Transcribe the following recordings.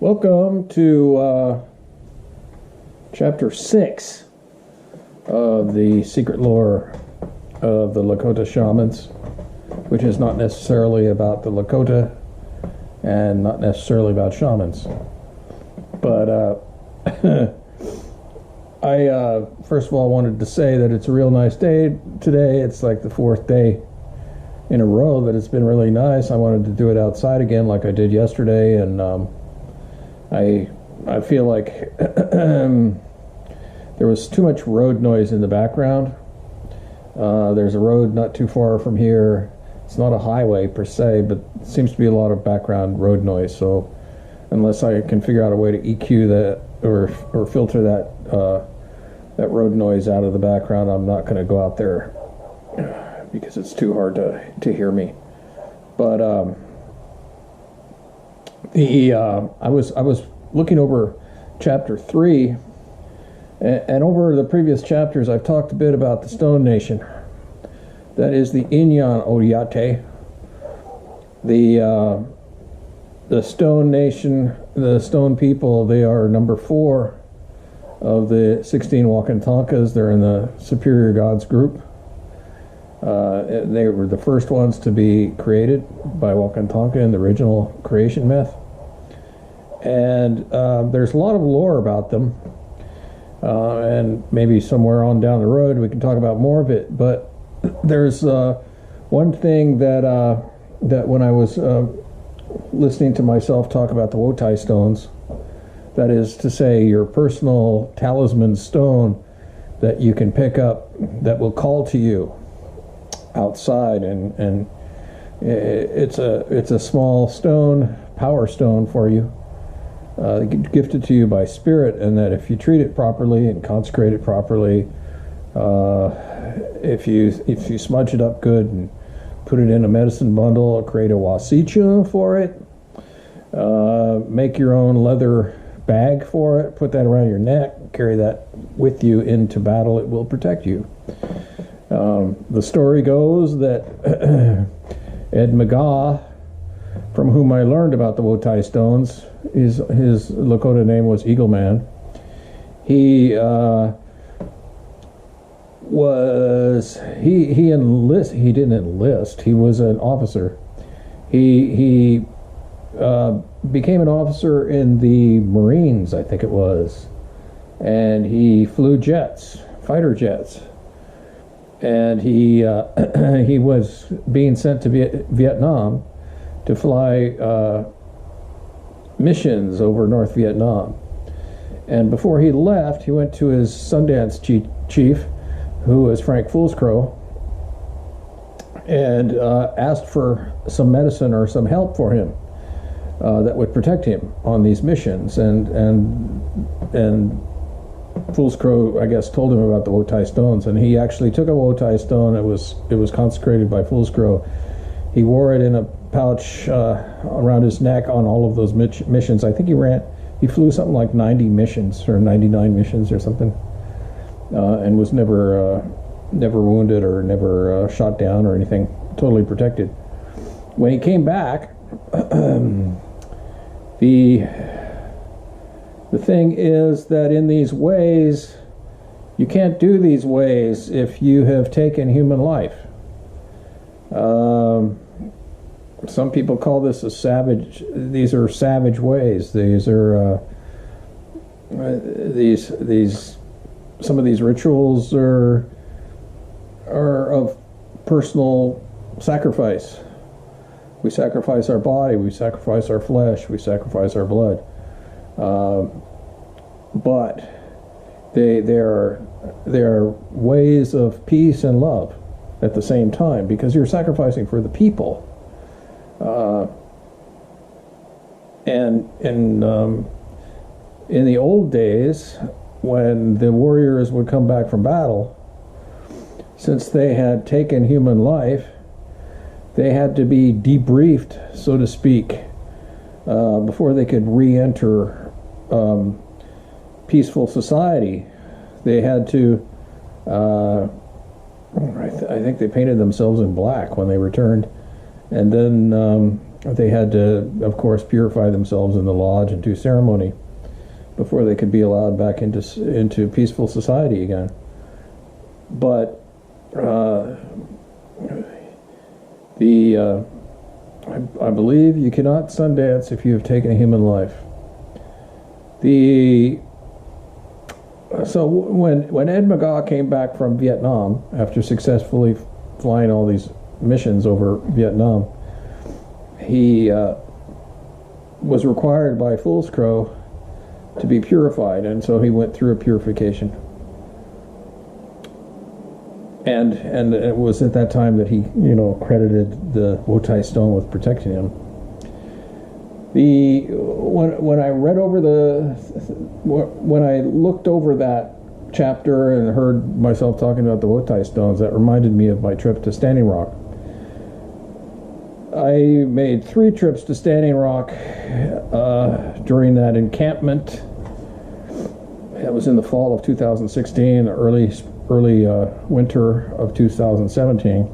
Welcome to Chapter 6 of the Secret Lore of the Lakota Shamans, which is not necessarily about the Lakota and not necessarily about shamans. But I first of all wanted to say that it's a real nice day today. It's like the fourth day in a row that it's been really nice. I wanted to do it outside again like I did yesterday, and I feel like there was too much road noise in the background. There's a road not too far from here. It's not a highway per se, but it seems to be a lot of background road noise. So unless I can figure out a way to EQ that or filter that road noise out of the background, I'm not going to go out there because it's too hard to hear me. But I was looking over chapter 3, and over the previous chapters I've talked a bit about the Stone Nation. That is the Inyan Oyate, the Stone Nation, the Stone people. They are number 4 of the 16 Wakantankas. They're in the Superior Gods group. They were the first ones to be created by Wakantanka in the original creation myth. And there's a lot of lore about them. And maybe somewhere on down the road we can talk about more of it. But there's one thing that when I was listening to myself talk about the Wotai stones, that is to say your personal talisman stone that you can pick up that will call to you outside, and it's a small stone, power stone for you, gifted to you by spirit, and that if you treat it properly and consecrate it properly, if you smudge it up good and put it in a medicine bundle, create a Wašicũ for it, make your own leather bag for it, put that around your neck, carry that with you into battle, it will protect you. The story goes that Ed McGaw, from whom I learned about the Wotai stones, his Lakota name was Eagle Man. He didn't enlist. He was an officer. He became an officer in the Marines, I think it was, and he flew jets, fighter jets. And he was being sent to Vietnam to fly missions over North Vietnam. And before he left, he went to his Sundance chief, who was Frank Foolscrow, and asked for some medicine or some help for him that would protect him on these missions. And Foolscrow, I guess, told him about the Wotai stones, and he actually took a Wotai stone. It was consecrated by Foolscrow. He wore it in a pouch around his neck on all of those missions. I think he flew something like 90 missions or 99 missions or something, and was never wounded or never shot down or anything. Totally protected. When he came back, the thing is that in these ways, you can't do these ways if you have taken human life. Some people call this a savage. These are savage ways. These are these. Some of these rituals are of personal sacrifice. We sacrifice our body. We sacrifice our flesh. We sacrifice our blood. But there are ways of peace and love at the same time, because you're sacrificing for the people. And in the old days, when the warriors would come back from battle, since they had taken human life, they had to be debriefed, so to speak, before they could re-enter peaceful society. They had to, I think they painted themselves in black when they returned, and then They had to, of course, purify themselves in the lodge and do ceremony before they could be allowed back into peaceful society again. But I believe you cannot Sundance if you have taken a human life. So when Ed McGaw came back from Vietnam after successfully flying all these missions over Vietnam, he was required by Fool's Crow to be purified, and so he went through a purification. And it was at that time that he, credited the Wotai stone with protecting him. When I read over when I looked over that chapter and heard myself talking about the Wotai stones, that reminded me of my trip to Standing Rock. I made 3 trips to Standing Rock during that encampment. It was in the fall of 2016, early winter of 2017.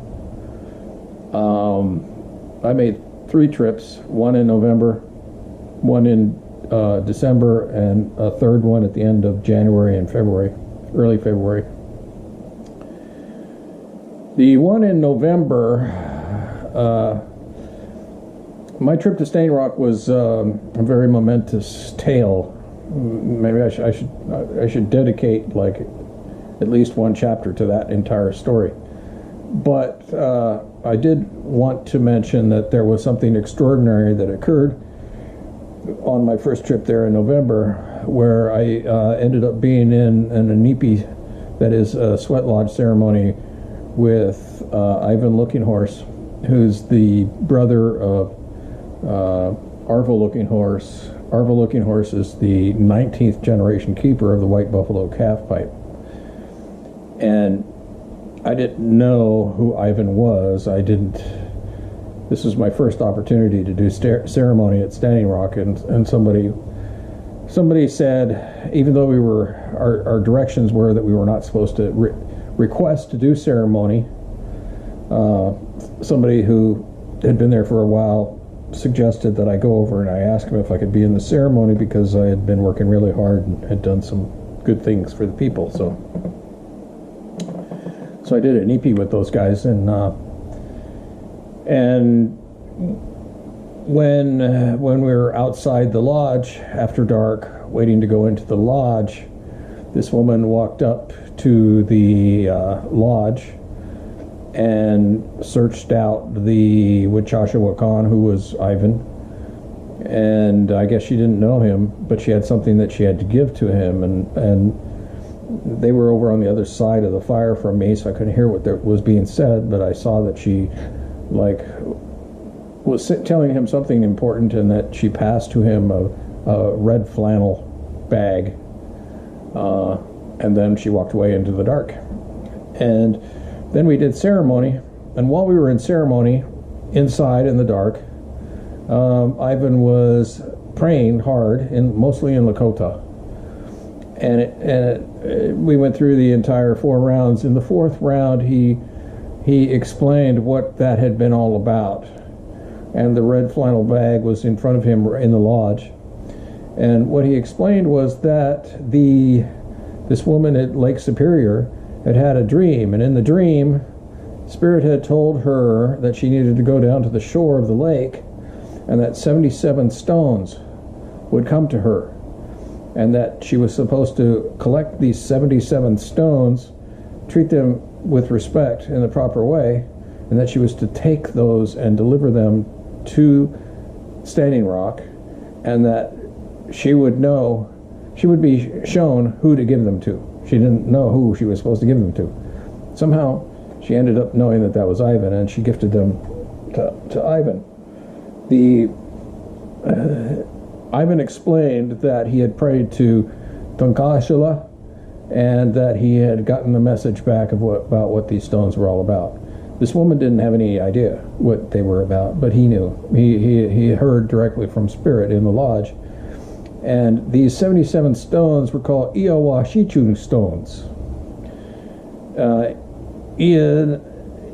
I made 3 trips, one in November, one in December, and a third one at the end of January and February, early February. The one in November, my trip to Standing Rock was a very momentous tale. Maybe I should dedicate like at least one chapter to that entire story. But I did want to mention that there was something extraordinary that occurred on my first trip there in November, where I ended up being in an anipi, that is a sweat lodge ceremony, with Ivan Looking Horse, who's the brother of Arvo Looking Horse. Arvo Looking Horse is the 19th generation keeper of the White Buffalo calf pipe. And I didn't know who Ivan was. This was my first opportunity to do ceremony at Standing Rock, and somebody said, even though our directions were that we were not supposed to request to do ceremony, somebody who had been there for a while suggested that I go over and I ask him if I could be in the ceremony, because I had been working really hard and had done some good things for the people. So I did an EP with those guys, and when we were outside the lodge after dark, waiting to go into the lodge, this woman walked up to the lodge and searched out the Wichasha Wakan, who was Ivan, and I guess she didn't know him, but she had something that she had to give to him, and they were over on the other side of the fire from me, so I couldn't hear what was being said, but I saw that she was telling him something important, and that she passed to him a red flannel bag, and then she walked away into the dark. And then we did ceremony, and while we were in ceremony, inside in the dark, Ivan was praying hard, mostly in Lakota. And we went through the entire 4 rounds. In the 4th round, he explained what that had been all about. And the red flannel bag was in front of him in the lodge. And what he explained was that this woman at Lake Superior had a dream, and in the dream, Spirit had told her that she needed to go down to the shore of the lake, and that 77 stones would come to her, and that she was supposed to collect these 77 stones, treat them with respect in the proper way, and that she was to take those and deliver them to Standing Rock, and that she would be shown who to give them to. She didn't know who she was supposed to give them to. Somehow, she ended up knowing that was Ivan, and she gifted them to Ivan. Ivan explained that he had prayed to Tonkashila, and that he had gotten the message back about what these stones were all about. This woman didn't have any idea what they were about, but he knew. He heard directly from Spirit in the lodge. And these 77 stones were called Wašicũ stones.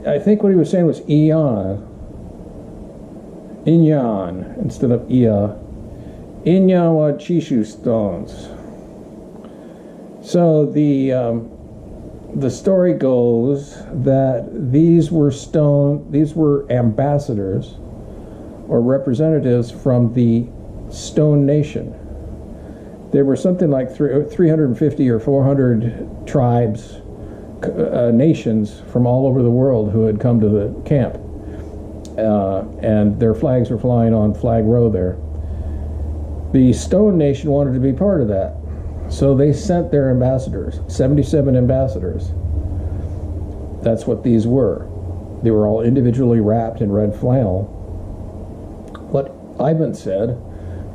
I think what he was saying was Iana. Inyan instead of Ia. Inyan Wašicų stones. So the story goes that these were ambassadors or representatives from the Stone Nation. There were something like 350 or 400 tribes, nations from all over the world who had come to the camp. And their flags were flying on Flag Row there. The Stone Nation wanted to be part of that. So they sent their ambassadors, 77 ambassadors. That's what these were. They were all individually wrapped in red flannel. What Ivan said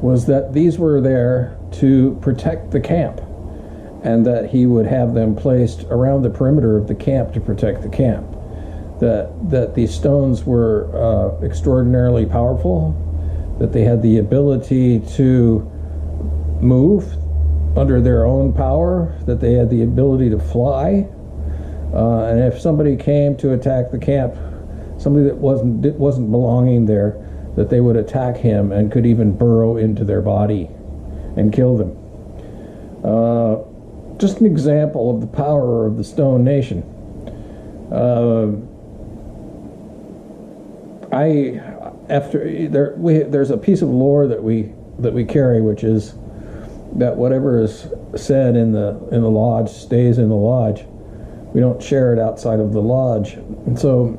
was that these were there to protect the camp, and that he would have them placed around the perimeter of the camp to protect the camp. That these stones were extraordinarily powerful, that they had the ability to move under their own power, that they had the ability to fly, and if somebody came to attack the camp, somebody that wasn't belonging there, that they would attack him and could even burrow into their body and kill them. Just an example of the power of the Stone Nation. There's a piece of lore that we carry, which is that whatever is said in the lodge stays in the lodge. We don't share it outside of the lodge. And so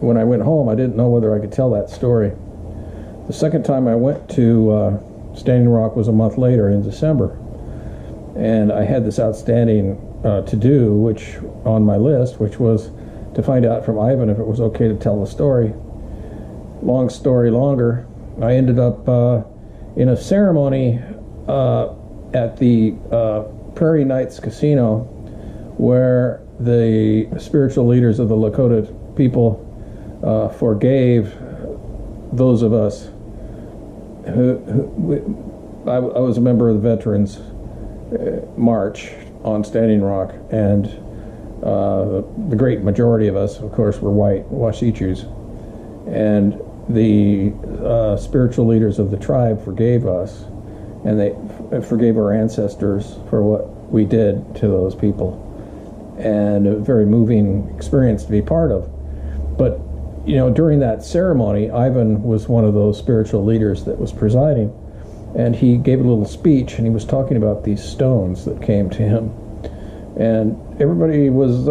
when I went home, I didn't know whether I could tell that story. The second time I went to Standing Rock was a month later in December, and I had this outstanding to do, which on my list, which was to find out from Ivan if it was okay to tell the story. Long story longer, I ended up in a ceremony at the Prairie Knights Casino, where the spiritual leaders of the Lakota people forgave those of us I was a member of the Veterans March on Standing Rock, and the great majority of us, of course, were white Wašicůs, and the spiritual leaders of the tribe forgave us, and they forgave our ancestors for what we did to those people, and a very moving experience to be part of. But you know, during that ceremony, Ivan was one of those spiritual leaders that was presiding, and he gave a little speech, and he was talking about these stones that came to him, and everybody was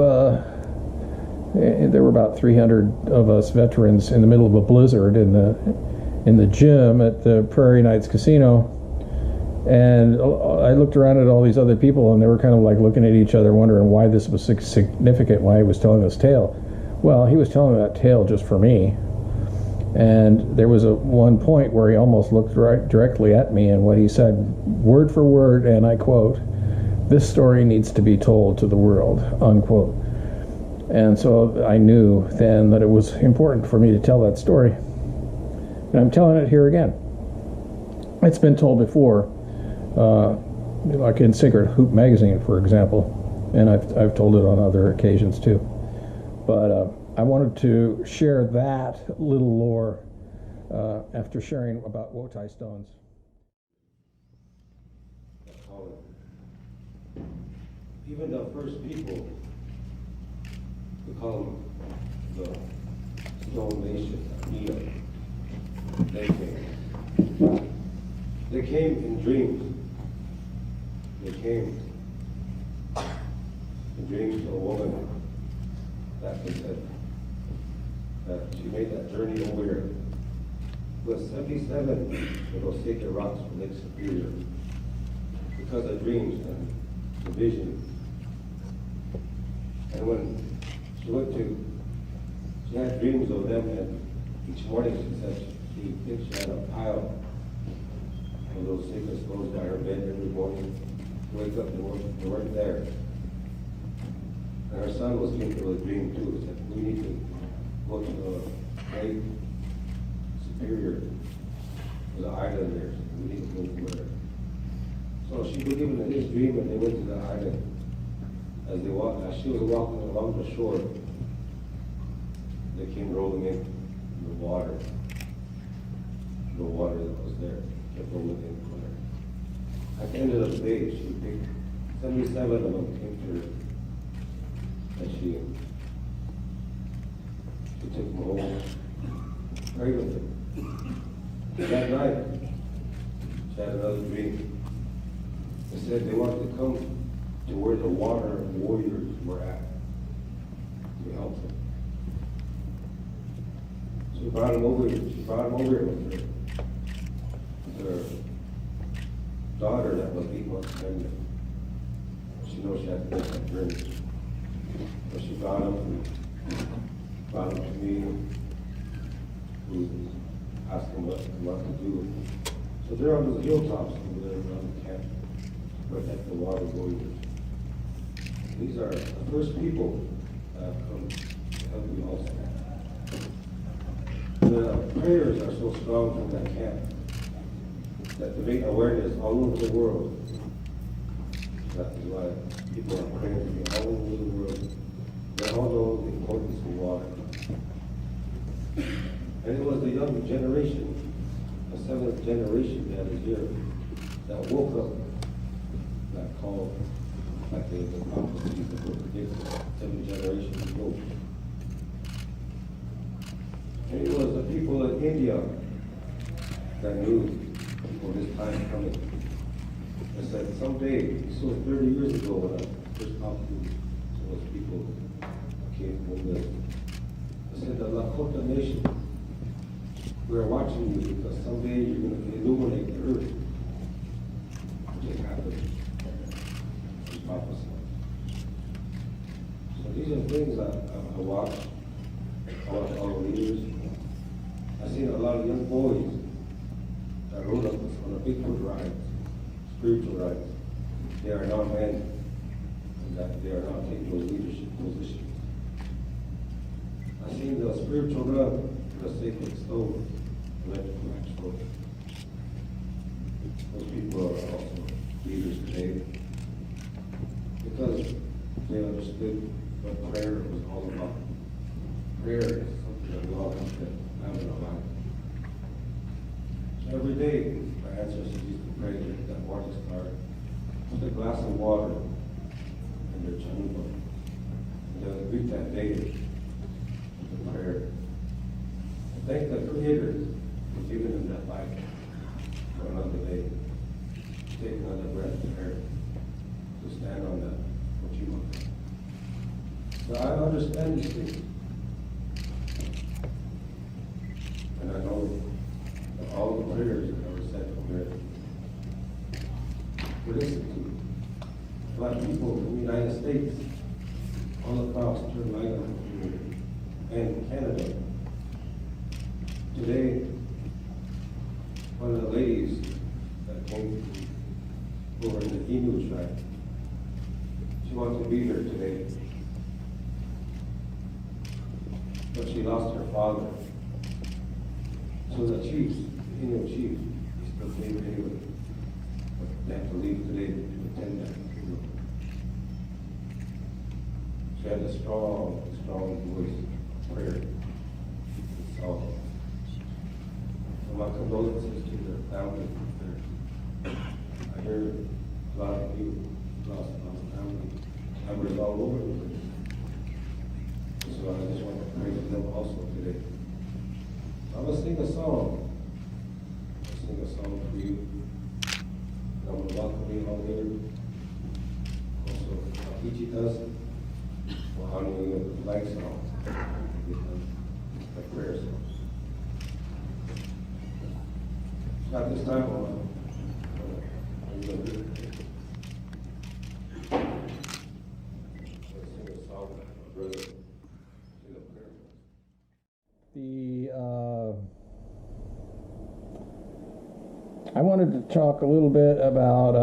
there were about 300 of us veterans in the middle of a blizzard in the gym at the Prairie Knights Casino, and I looked around at all these other people, and they were kind of like looking at each other, wondering why this was significant, why he was telling this tale. Well, he was telling that tale just for me, and there was one point where he almost looked directly at me, and what he said, word for word, and I quote, "This story needs to be told to the world," unquote. And so I knew then that it was important for me to tell that story, and I'm telling it here again. It's been told before, like in Secret Hoop magazine, for example, and I've told it on other occasions too. But I wanted to share that little lore after sharing about Wotai stones. Even the first people, we call them the Stone Nation, they came in dreams. They came in dreams to a woman that they said that she made that journey over here with 77 of those sacred rocks from Lake Superior because of dreams and the vision. And when she had dreams of them, and each morning she said she had a pile of those sacred stones by her bed every morning. Wake up, they weren't there. And her son was came to a dream too. He said, we need to go to the Lake Superior. There's an island there. So we need to go there. So she was given in his dream, and they went to the island. As she was walking along the shore, they came rolling in the water. the water that was there, kept on looking for her. At the end of the day, she picked 77 of them came to her, and she took them home, prayed with them. That night, she had another dream. They said they wanted to come to where the water warriors were at to help them. She brought them over here. She brought them over here with her. Her daughter that was 8 months pregnant. She knows she had to make that journey. But she brought them to me, who asked them what to do. So they're on those hilltops over there around the camp to protect the water warriors. These are the first people that have come to help you also. The prayers are so strong from that camp that they make awareness all over the world. That is why people are praying to me all over the world. They all know the importance of water. And it was the young generation, the 7th generation that is here, that woke up, that called, like the prophecies that were predicted 7 generations ago. And it was the people in India that knew for this time coming. They said someday, this was 30 years ago when I first talked to those people that came from this. They said the Lakota nation, we're watching you because someday you're going to illuminate the earth. Which has happened. It's prophesied. So these are things I watch. I watch all the leaders. I've seen a lot of young boys that rode up on a Bigfoot ride, spiritual rides. They are now men, and that they are now taking those leadership positions. I've seen the spiritual run to the sacred stone, electrical explode. Those people are also leaders today because they understood what prayer was all about. Prayer is something that we all have to have in our life. So every day, our ancestors used to pray that morning star, put a glass of water in their chamber, and they would greet that day with a prayer. And thank the Creator for giving them that life for another day. Take another breath of air to stand on that, what you want. So I understand these things. And I know that all the prayers that were said from here were listened to. Black people in the United States, all across Carolina and Canada. Today, one of the ladies that came over in the Inuit tribe, she wanted to be here today. But she lost her father. So the chief, the Inuit chief, he still came anyway. But they have to leave today to attend that funeral. She had a strong voice of prayer. So my condolences to their family. I hear a lot of you lost a lot of family members all over the place. So I just want to pray for them also today. I'm going to sing a song. I'll sing a song for you. And I'm going to welcome you all here. Also, Wašicų does. Well, how do you like songs? The prayer songs. So at this time, I'm going to sing a song for my brother. Sing a prayer. I wanted to talk a little bit about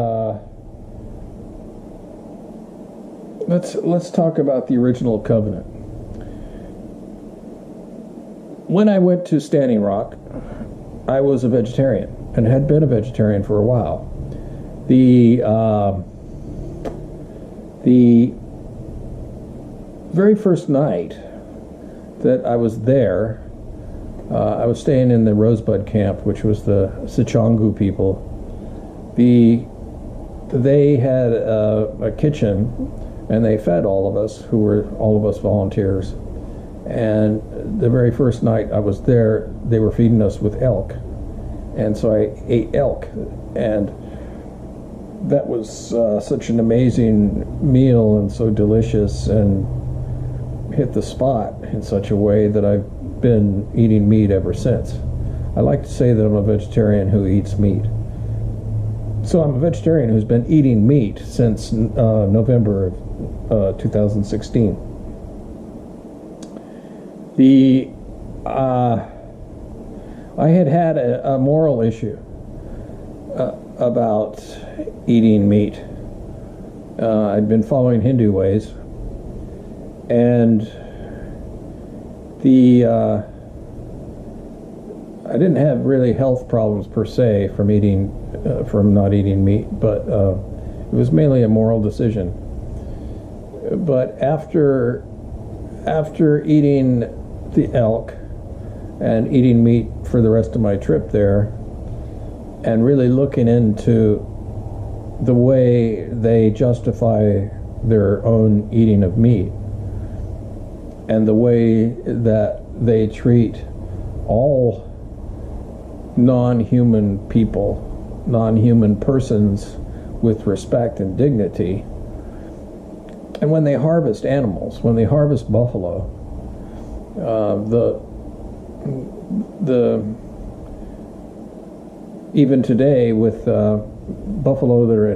let's talk about the original covenant. When I went to Standing Rock, I was a vegetarian and had been a vegetarian for a while. The very first night that I was there, I was staying in the Rosebud camp, which was the Sichangu people. They had a kitchen, and they fed all of us, volunteers. And the very first night I was there, they were feeding us with elk. And so I ate elk. And that was such an amazing meal and so delicious, and hit the spot in such a way that I've been eating meat ever since. I like to say that I'm a vegetarian who eats meat. So I'm a vegetarian who's been eating meat since November of 2016. I had a moral issue about eating meat. I'd been following Hindu ways, and I didn't have really health problems per se from not eating meat, but it was mainly a moral decision. But after eating the elk and eating meat for the rest of my trip there, and really looking into the way they justify their own eating of meat, and the way that they treat all non-human people, non-human persons with respect and dignity. And when they harvest animals, when they harvest buffalo, even today with buffalo that are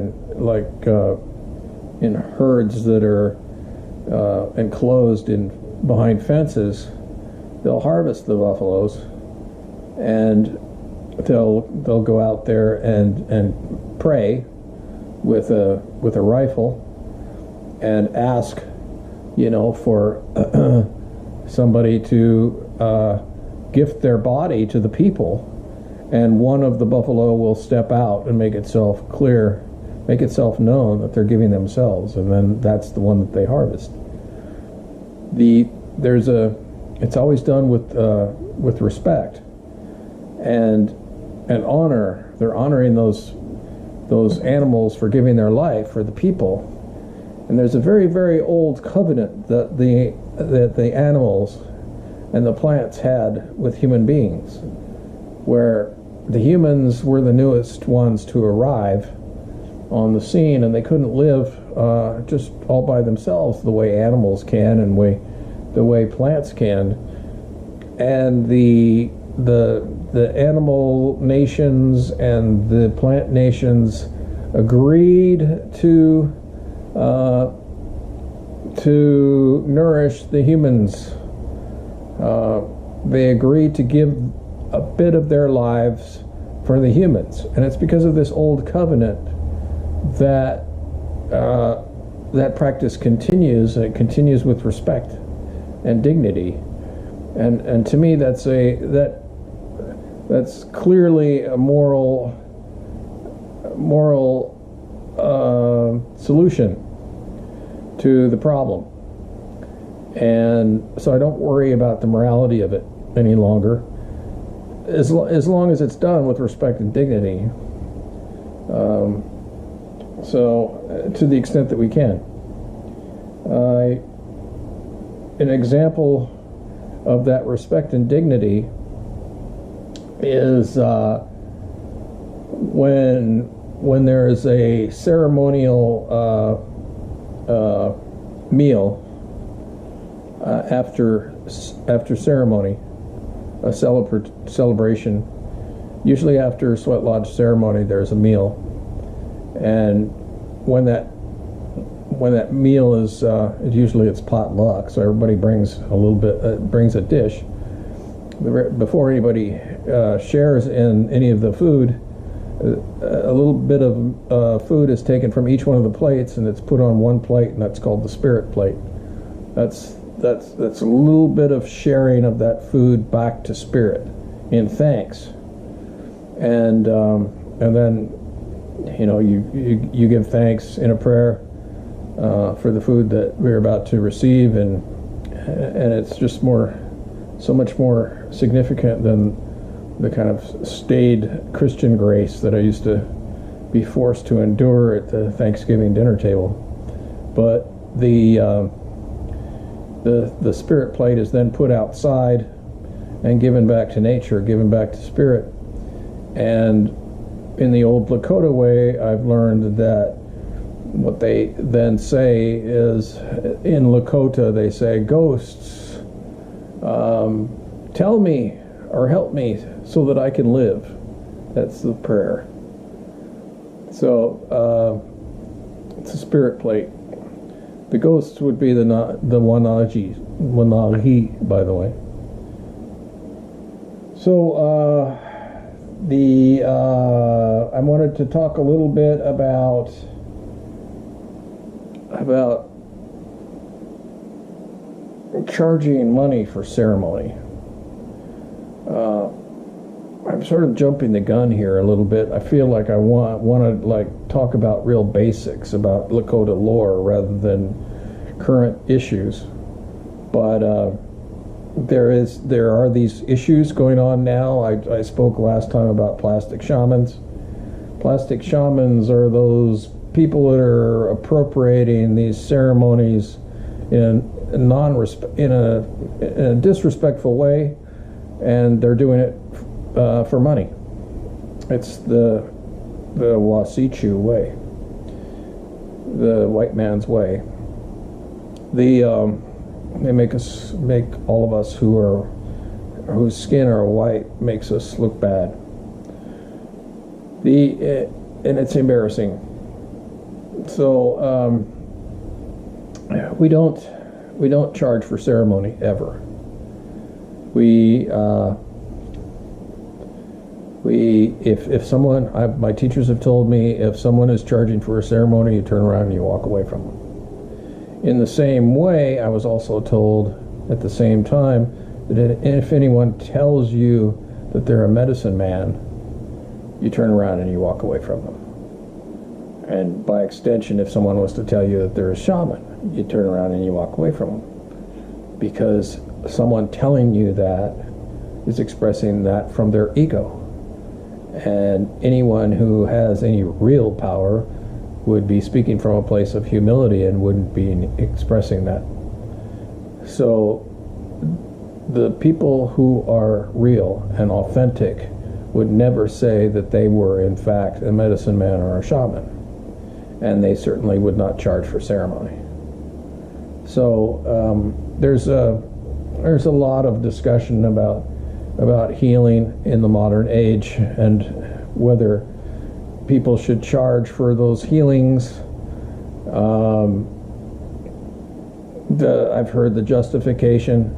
in herds that are enclosed behind fences, they'll harvest the buffaloes, and they'll go out there and pray with a rifle and ask, for somebody to gift their body to the people, and one of the buffalo will step out and make itself known that they're giving themselves, and then that's the one that they harvest. It's always done with respect and honor. They're honoring those animals for giving their life for the people. And there's a very, very old covenant that the animals and the plants had with human beings, where the humans were the newest ones to arrive on the scene, and they couldn't live just all by themselves the way animals can and the way plants can. And the animal nations and the plant nations agreed to nourish the humans. They agreed to give a bit of their lives for the humans, and it's because of this old covenant that that practice continues, and it continues with respect and dignity. And to me, that's clearly a moral solution to the problem. And so I don't worry about the morality of it any longer, as long as it's done with respect and dignity. So to the extent that we can. An example of that respect and dignity is when there is a ceremonial meal after ceremony, a celebration. Usually after sweat lodge ceremony, there's a meal, and when that meal is usually it's potluck, so everybody brings a little bit, brings a dish. Before anybody shares in any of the food, a little bit of food is taken from each one of the plates, and it's put on one plate, and that's called the spirit plate. That's a little bit of sharing of that food back to spirit in thanks, and then you give thanks in a prayer for the food that we're about to receive, and it's just more so much more significant than the kind of staid Christian grace that I used to be forced to endure at the Thanksgiving dinner table. But the spirit plate is then put outside and given back to nature, given back to spirit. And in the old Lakota way, I've learned that what they then say is, in Lakota, they say, "Ghosts, tell me or help me so that I can live." That's the prayer. So it's a spirit plate. The ghosts would be the Wanahi, by the way. So I wanted to talk a little bit about charging money for ceremony. I'm sort of jumping the gun here a little bit. I feel like I want to like talk about real basics about Lakota lore rather than current issues. But there are these issues going on now. I spoke last time about plastic shamans. Plastic shamans are those people that are appropriating these ceremonies in a disrespectful way, and they're doing it for money. It's the Wašicũ way, the white man's way. They make all of us whose skin are white makes us look bad. And it's embarrassing. So we don't charge for ceremony ever. If someone, my teachers have told me, if someone is charging for a ceremony, you turn around and you walk away from them. In the same way, I was also told at the same time that if anyone tells you that they're a medicine man, you turn around and you walk away from them. And by extension, if someone was to tell you that they're a shaman, you turn around and you walk away from them. Because someone telling you that is expressing that from their ego. And anyone who has any real power would be speaking from a place of humility and wouldn't be expressing that. So the people who are real and authentic would never say that they were in fact a medicine man or a shaman, and they certainly would not charge for ceremony. So there's a lot of discussion about healing in the modern age and whether people should charge for those healings. I've heard the justification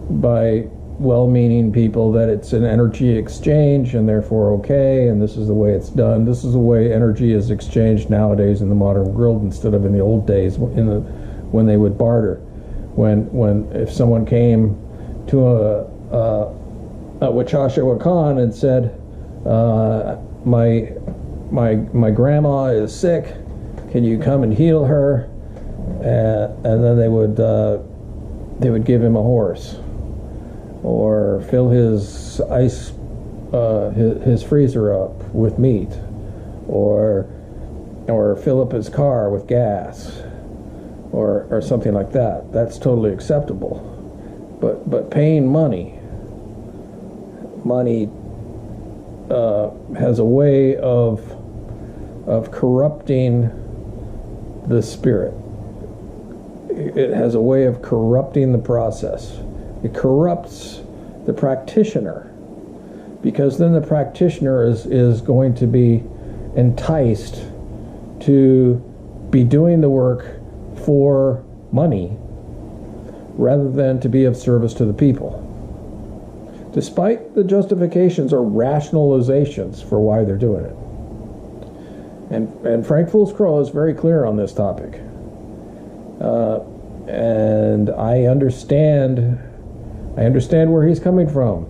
by well-meaning people that it's an energy exchange and therefore okay, and this is the way it's done. This is the way energy is exchanged nowadays in the modern world instead of in the old days when they would barter. When if someone came to a Wašicũ and said, my grandma is sick, can you come and heal her? And then they would give him a horse, or fill his his freezer up with meat, or fill up his car with gas, or something like that. That's totally acceptable. But paying money has a way of corrupting the spirit. It has a way of corrupting the process. It corrupts the practitioner, because then the practitioner is going to be enticed to be doing the work for money rather than to be of service to the people, despite the justifications or rationalizations for why they're doing it. And Frank Fool's Crow is very clear on this topic. And I understand where he's coming from.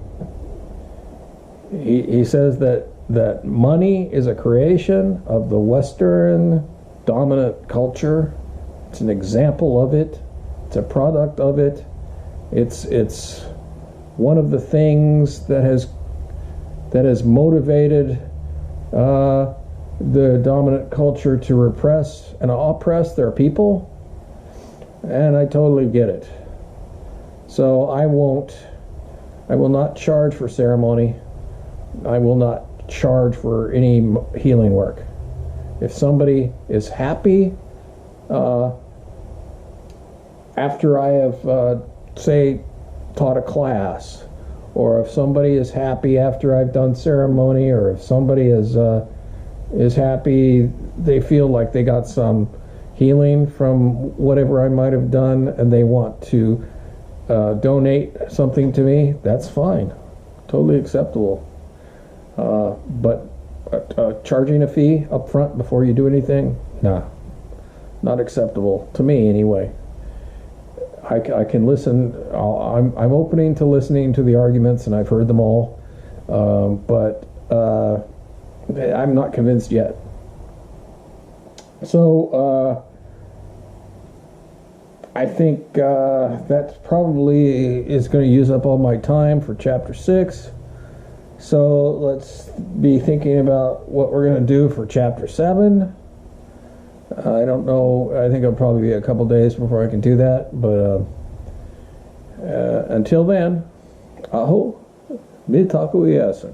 He says that money is a creation of the Western dominant culture. It's an example of it. It's a product of it. It's one of the things that has motivated the dominant culture to repress and oppress their people, and I totally get it. So I will not charge for ceremony. I will not charge for any healing work. If somebody is happy after I have, say, taught a class, or if somebody is happy after I've done ceremony, or if somebody is happy, they feel like they got some healing from whatever I might have done, and they want to donate something to me, that's fine. Totally acceptable. But charging a fee up front before you do anything, nah, not acceptable to me anyway. I can listen. I'm opening to listening to the arguments, and I've heard them all, but I'm not convinced yet. So I think that probably is going to use up all my time for chapter 6. So let's be thinking about what we're going to do for chapter 7. I don't know. I think it'll probably be a couple days before I can do that. But until then, aho, mitaku iasan.